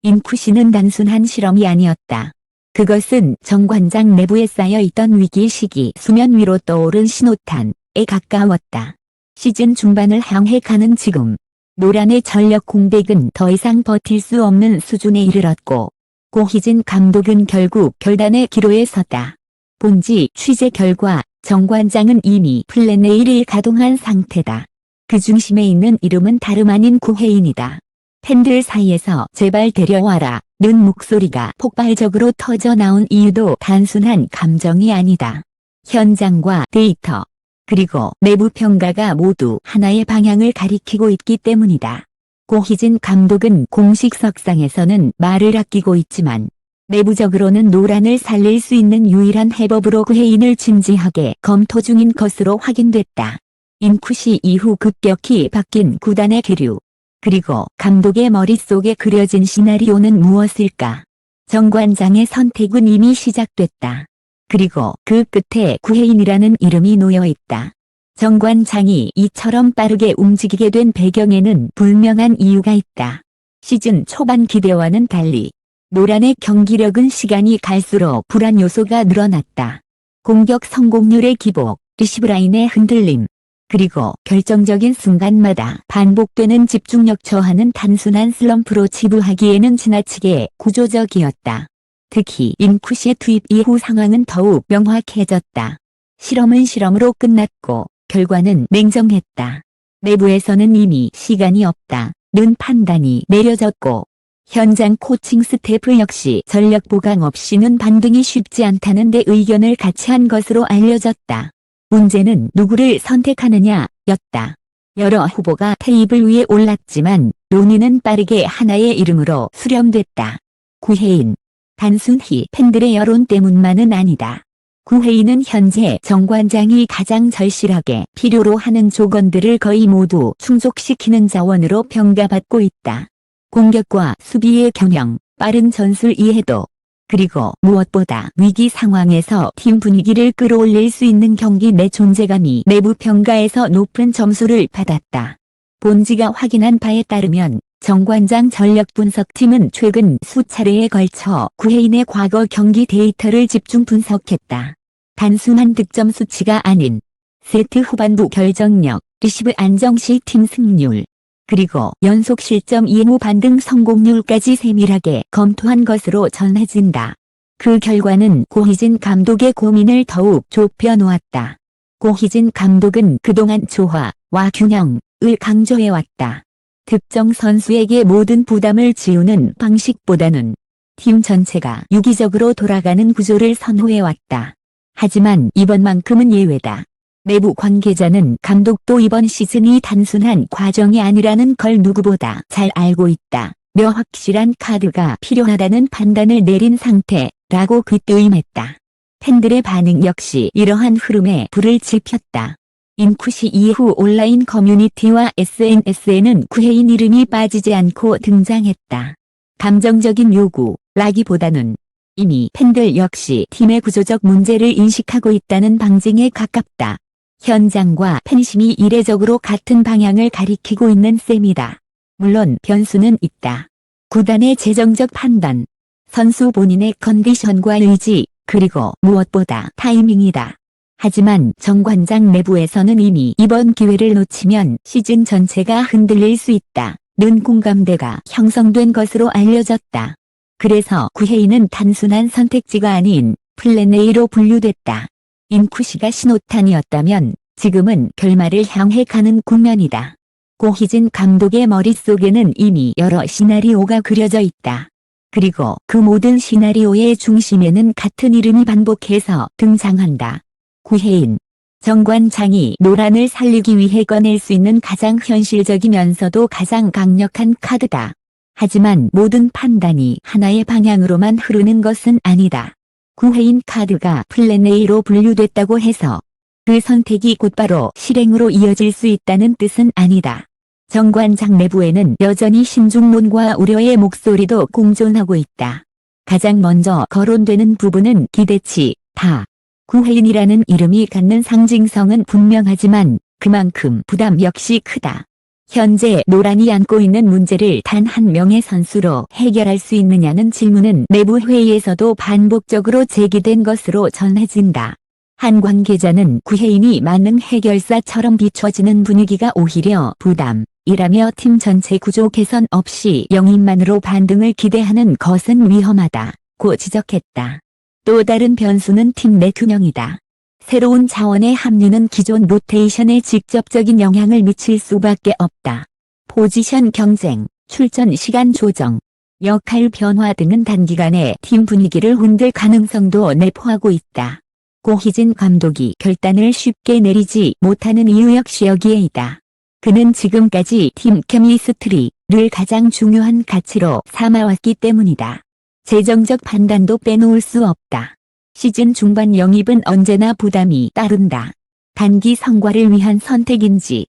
인쿠시는 단순한 실험이 아니었다. 그것은 정관장 내부에 쌓여있던 위기의식이 수면 위로 떠오른 신호탄에 가까웠다. 시즌 중반을 향해 가는 지금 노란의 전력 공백은 더 이상 버틸 수 없는 수준에 이르렀고 고희진 감독은 결국 결단의 기로에 섰다. 본지 취재 결과 정관장은 이미 플랜 A를 가동한 상태다. 그 중심에 있는 이름은 다름 아닌 구혜인이다. 팬들 사이에서 제발 데려와라 는 목소리가 폭발적으로 터져나온 이유도 단순한 감정이 아니다. 현장과 데이터, 그리고 내부 평가가 모두 하나의 방향을 가리키고 있기 때문이다. 고희진 감독은 공식 석상에서는 말을 아끼고 있지만 내부적으로는 노란을 살릴 수 있는 유일한 해법으로 구혜인을 진지하게 검토 중인 것으로 확인됐다. 인쿠시 이후 급격히 바뀐 구단의 기류, 그리고 감독의 머릿속에 그려진 시나리오는 무엇일까? 정관장의 선택은 이미 시작됐다. 그리고 그 끝에 구혜인이라는 이름이 놓여있다. 정관장이 이처럼 빠르게 움직이게 된 배경에는 분명한 이유가 있다. 시즌 초반 기대와는 달리 노란의 경기력은 시간이 갈수록 불안 요소가 늘어났다. 공격 성공률의 기복, 리시브 라인의 흔들림, 그리고 결정적인 순간마다 반복되는 집중력 저하는 단순한 슬럼프로 치부하기에는 지나치게 구조적이었다. 특히 인쿠시의 투입 이후 상황은 더욱 명확해졌다. 실험은 실험으로 끝났고 결과는 냉정했다. 내부에서는 이미 시간이 없다는 판단이 내려졌고 현장 코칭 스태프 역시 전력 보강 없이는 반등이 쉽지 않다는 데 의견을 같이 한 것으로 알려졌다. 문제는 누구를 선택하느냐였다. 여러 후보가 테이블 위에 올랐지만 논의는 빠르게 하나의 이름으로 수렴됐다. 구혜인. 단순히 팬들의 여론 때문만은 아니다. 구혜인은 현재 정관장이 가장 절실하게 필요로 하는 조건들을 거의 모두 충족시키는 자원으로 평가받고 있다. 공격과 수비의 균형, 빠른 전술 이해도, 그리고 무엇보다 위기 상황에서 팀 분위기를 끌어올릴 수 있는 경기 내 존재감이 내부 평가에서 높은 점수를 받았다. 본지가 확인한 바에 따르면 정관장 전력 분석팀은 최근 수차례에 걸쳐 구혜인의 과거 경기 데이터를 집중 분석했다. 단순한 득점 수치가 아닌 세트 후반부 결정력, 리시브 안정 시 팀 승률, 그리고 연속 실점 이후 반등 성공률까지 세밀하게 검토한 것으로 전해진다. 그 결과는 고희진 감독의 고민을 더욱 좁혀 놓았다. 고희진 감독은 그동안 조화와 균형을 강조해왔다. 특정 선수에게 모든 부담을 지우는 방식보다는 팀 전체가 유기적으로 돌아가는 구조를 선호해왔다. 하지만 이번만큼은 예외다. 내부 관계자는 감독도 이번 시즌이 단순한 과정이 아니라는 걸 누구보다 잘 알고 있다. 며 확실한 카드가 필요하다는 판단을 내린 상태라고 귀띔했다. 팬들의 반응 역시 이러한 흐름에 불을 지폈다. 인쿠시 이후 온라인 커뮤니티와 SNS에는 구혜인 이름이 빠지지 않고 등장했다. 감정적인 요구라기보다는 이미 팬들 역시 팀의 구조적 문제를 인식하고 있다는 방증에 가깝다. 현장과 팬심이 이례적으로 같은 방향을 가리키고 있는 셈이다. 물론 변수는 있다. 구단의 재정적 판단, 선수 본인의 컨디션과 의지, 그리고 무엇보다 타이밍이다. 하지만 정관장 내부에서는 이미 이번 기회를 놓치면 시즌 전체가 흔들릴 수 있다는 공감대가 형성된 것으로 알려졌다. 그래서 구혜인은 단순한 선택지가 아닌 플랜 A로 분류됐다. 인쿠시가 신호탄이었다면 지금은 결말을 향해 가는 국면이다. 고희진 감독의 머릿속에는 이미 여러 시나리오가 그려져 있다. 그리고 그 모든 시나리오의 중심에는 같은 이름이 반복해서 등장한다. 구혜인. 정관장이 노란을 살리기 위해 꺼낼 수 있는 가장 현실적이면서도 가장 강력한 카드다. 하지만 모든 판단이 하나의 방향으로만 흐르는 것은 아니다. 구혜인 카드가 플랜 A로 분류됐다고 해서 그 선택이 곧바로 실행으로 이어질 수 있다는 뜻은 아니다. 정관장 내부에는 여전히 신중론과 우려의 목소리도 공존하고 있다. 가장 먼저 거론되는 부분은 기대치다. 구혜인이라는 이름이 갖는 상징성은 분명하지만 그만큼 부담 역시 크다. 현재 노란이 안고 있는 문제를 단 한 명의 선수로 해결할 수 있느냐는 질문은 내부 회의에서도 반복적으로 제기된 것으로 전해진다. 한 관계자는 구혜인이 만능 해결사처럼 비춰지는 분위기가 오히려 부담이라며 팀 전체 구조 개선 없이 영입만으로 반등을 기대하는 것은 위험하다고 지적했다. 또 다른 변수는 팀 내 균형이다. 새로운 자원의 합류는 기존 로테이션에 직접적인 영향을 미칠 수밖에 없다. 포지션 경쟁, 출전 시간 조정, 역할 변화 등은 단기간에 팀 분위기를 흔들 가능성도 내포하고 있다. 고희진 감독이 결단을 쉽게 내리지 못하는 이유 역시 여기에 있다. 그는 지금까지 팀 케미스트리를 가장 중요한 가치로 삼아왔기 때문이다. 재정적 판단도 빼놓을 수 없다. 시즌 중반 영입은 언제나 부담이 따른다. 단기 성과를 위한 선택인지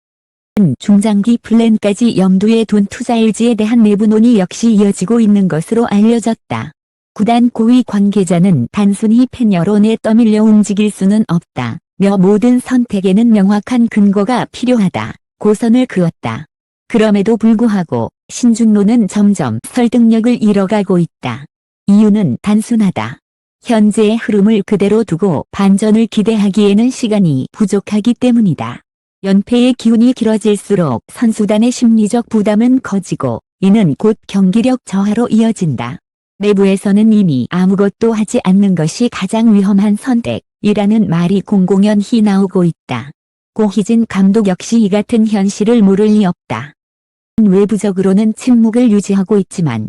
중장기 플랜까지 염두에 둔 투자일지에 대한 내부 논의 역시 이어지고 있는 것으로 알려졌다. 구단 고위 관계자는 단순히 팬 여론에 떠밀려 움직일 수는 없다며 모든 선택에는 명확한 근거가 필요하다. 고선을 그었다. 그럼에도 불구하고 신중로는 점점 설득력을 잃어가고 있다. 이유는 단순하다. 현재의 흐름을 그대로 두고 반전을 기대하기에는 시간이 부족하기 때문이다. 연패의 기운이 길어질수록 선수단의 심리적 부담은 커지고 이는 곧 경기력 저하로 이어진다. 내부에서는 이미 아무것도 하지 않는 것이 가장 위험한 선택이라는 말이 공공연히 나오고 있다. 고희진 감독 역시 이 같은 현실을 모를 리 없다. 외부적으로는 침묵을 유지하고 있지만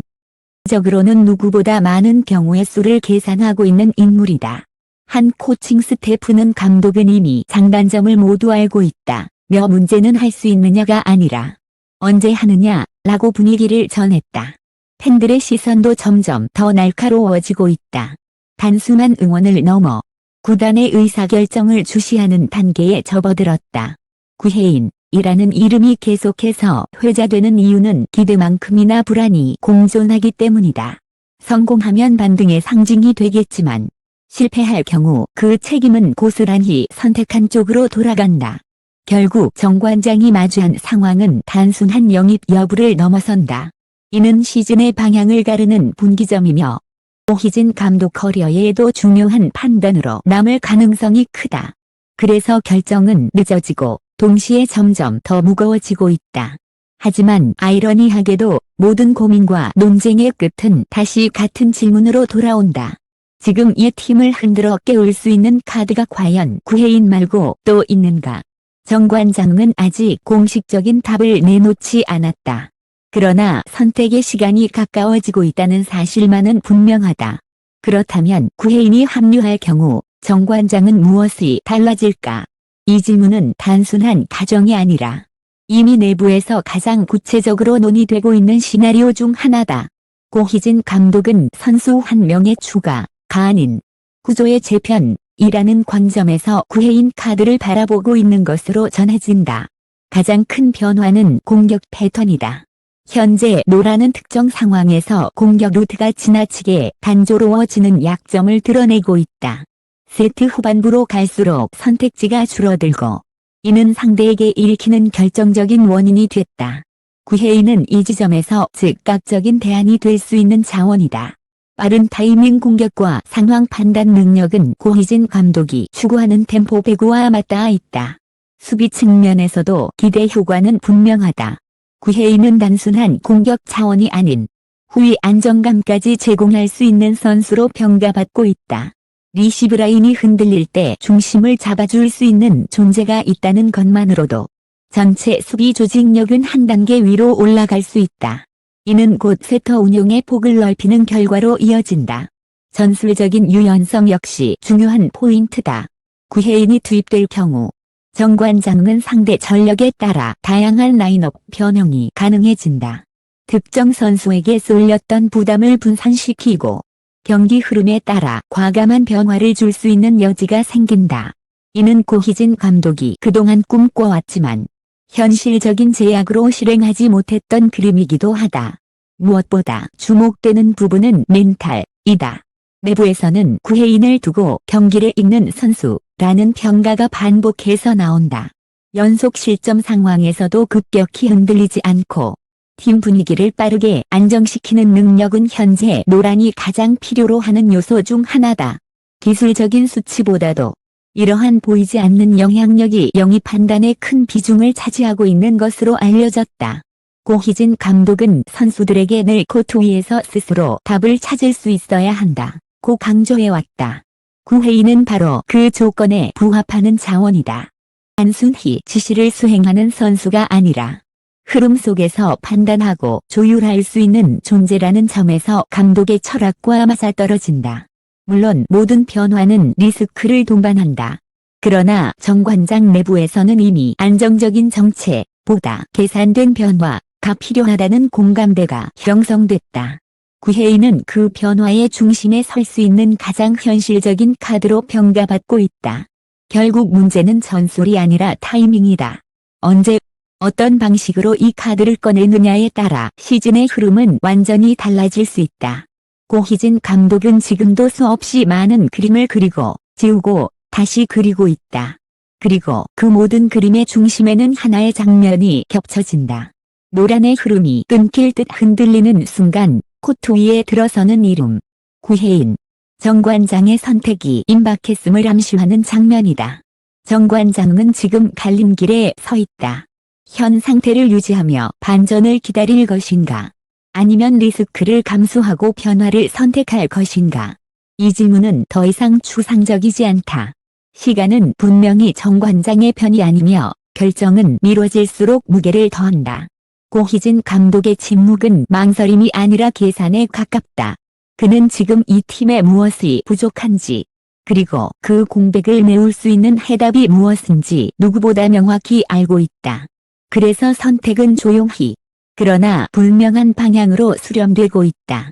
적으로는 누구보다 많은 경우의 수를 계산하고 있는 인물이다. 한 코칭 스태프는 감독은 이미 장단점을 모두 알고 있다며 문제는 할 수 있느냐가 아니라 언제 하느냐라고 분위기를 전했다. 팬들의 시선도 점점 더 날카로워지고 있다. 단순한 응원을 넘어 구단의 의사결정을 주시하는 단계에 접어들었다. 구혜인이라는 이름이 계속해서 회자되는 이유는 기대만큼이나 불안이 공존하기 때문이다. 성공하면 반등의 상징이 되겠지만 실패할 경우 그 책임은 고스란히 선택한 쪽으로 돌아간다. 결국 정관장이 마주한 상황은 단순한 영입 여부를 넘어선다. 이는 시즌의 방향을 가르는 분기점이며 고희진 감독 커리어에도 중요한 판단으로 남을 가능성이 크다. 그래서 결정은 늦어지고 동시에 점점 더 무거워지고 있다. 하지만 아이러니하게도 모든 고민과 논쟁의 끝은 다시 같은 질문으로 돌아온다. 지금 이 팀을 흔들어 깨울 수 있는 카드가 과연 구혜인 말고 또 있는가? 정관장은 아직 공식적인 답을 내놓지 않았다. 그러나 선택의 시간이 가까워지고 있다는 사실만은 분명하다. 그렇다면 구혜인이 합류할 경우 정관장은 무엇이 달라질까? 이 질문은 단순한 가정이 아니라 이미 내부에서 가장 구체적으로 논의되고 있는 시나리오 중 하나다. 고희진 감독은 선수 한 명의 추가가 아닌 구조의 재편이라는 관점에서 구혜인 카드를 바라보고 있는 것으로 전해진다. 가장 큰 변화는 공격 패턴이다. 현재 노라는 특정 상황에서 공격 루트가 지나치게 단조로워지는 약점을 드러내고 있다. 세트 후반부로 갈수록 선택지가 줄어들고 이는 상대에게 읽히는 결정적인 원인이 됐다. 구혜인은 이 지점에서 즉각적인 대안이 될 수 있는 자원이다. 빠른 타이밍 공격과 상황 판단 능력은 고희진 감독이 추구하는 템포 배구와 맞닿아 있다. 수비 측면에서도 기대 효과는 분명하다. 구혜인은 단순한 공격 차원이 아닌 후위 안정감까지 제공할 수 있는 선수로 평가받고 있다. 리시브 라인이 흔들릴 때 중심을 잡아줄 수 있는 존재가 있다는 것만으로도 전체 수비 조직력은 한 단계 위로 올라갈 수 있다. 이는 곧 세터 운용의 폭을 넓히는 결과로 이어진다. 전술적인 유연성 역시 중요한 포인트다. 구혜인이 투입될 경우 정관장은 상대 전력에 따라 다양한 라인업 변형이 가능해진다. 특정 선수에게 쏠렸던 부담을 분산시키고 경기 흐름에 따라 과감한 변화를 줄 수 있는 여지가 생긴다. 이는 고희진 감독이 그동안 꿈꿔왔지만 현실적인 제약으로 실행하지 못했던 그림이기도 하다. 무엇보다 주목되는 부분은 멘탈이다. 내부에서는 구혜인을 두고 경기를 읽는 선수라는 평가가 반복해서 나온다. 연속 실점 상황에서도 급격히 흔들리지 않고 팀 분위기를 빠르게 안정시키는 능력은 현재 노란이 가장 필요로 하는 요소 중 하나다. 기술적인 수치보다도 이러한 보이지 않는 영향력이 영입 판단에 큰 비중을 차지하고 있는 것으로 알려졌다. 고희진 감독은 선수들에게 늘 코트 위에서 스스로 답을 찾을 수 있어야 한다고 강조해왔다. 구회의는 바로 그 조건에 부합하는 자원이다. 단순히 지시를 수행하는 선수가 아니라 흐름 속에서 판단하고 조율할 수 있는 존재라는 점에서 감독의 철학과 맞아떨어진다. 물론 모든 변화는 리스크를 동반한다. 그러나 정관장 내부에서는 이미 안정적인 정체보다 계산된 변화가 필요하다는 공감대가 형성됐다. 구혜인은 그 변화의 중심에 설 수 있는 가장 현실적인 카드로 평가받고 있다. 결국 문제는 전술이 아니라 타이밍이다. 언제 어떤 방식으로 이 카드를 꺼내느냐에 따라 시즌의 흐름은 완전히 달라질 수 있다. 고희진 감독은 지금도 수없이 많은 그림을 그리고 지우고 다시 그리고 있다. 그리고 그 모든 그림의 중심에는 하나의 장면이 겹쳐진다. 노란의 흐름이 끊길 듯 흔들리는 순간 코트 위에 들어서는 이름. 구혜인. 정관장의 선택이 임박했음을 암시하는 장면이다. 정관장은 지금 갈림길에 서 있다. 현 상태를 유지하며 반전을 기다릴 것인가? 아니면 리스크를 감수하고 변화를 선택할 것인가? 이 질문은 더 이상 추상적이지 않다. 시간은 분명히 정관장의 편이 아니며 결정은 미뤄질수록 무게를 더한다. 고희진 감독의 침묵은 망설임이 아니라 계산에 가깝다. 그는 지금 이 팀에 무엇이 부족한지, 그리고 그 공백을 메울 수 있는 해답이 무엇인지 누구보다 명확히 알고 있다. 그래서 선택은 조용히, 그러나 분명한 방향으로 수렴되고 있다.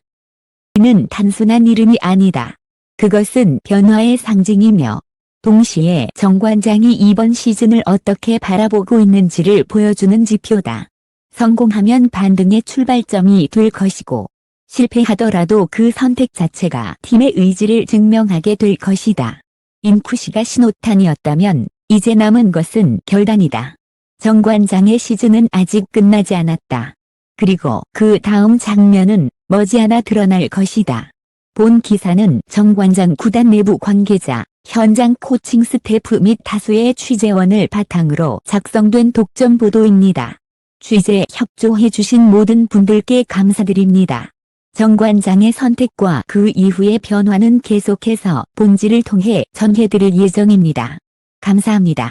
이는 단순한 이름이 아니다. 그것은 변화의 상징이며 동시에 정관장이 이번 시즌을 어떻게 바라보고 있는지를 보여주는 지표다. 성공하면 반등의 출발점이 될 것이고 실패하더라도 그 선택 자체가 팀의 의지를 증명하게 될 것이다. 인쿠시가 신호탄이었다면 이제 남은 것은 결단이다. 정관장의 시즌은 아직 끝나지 않았다. 그리고 그 다음 장면은 머지않아 드러날 것이다. 본 기사는 정관장 구단 내부 관계자, 현장 코칭 스태프 및 다수의 취재원을 바탕으로 작성된 독점 보도입니다. 취재 협조해주신 모든 분들께 감사드립니다. 정관장의 선택과 그 이후의 변화는 계속해서 본지를 통해 전해드릴 예정입니다. 감사합니다.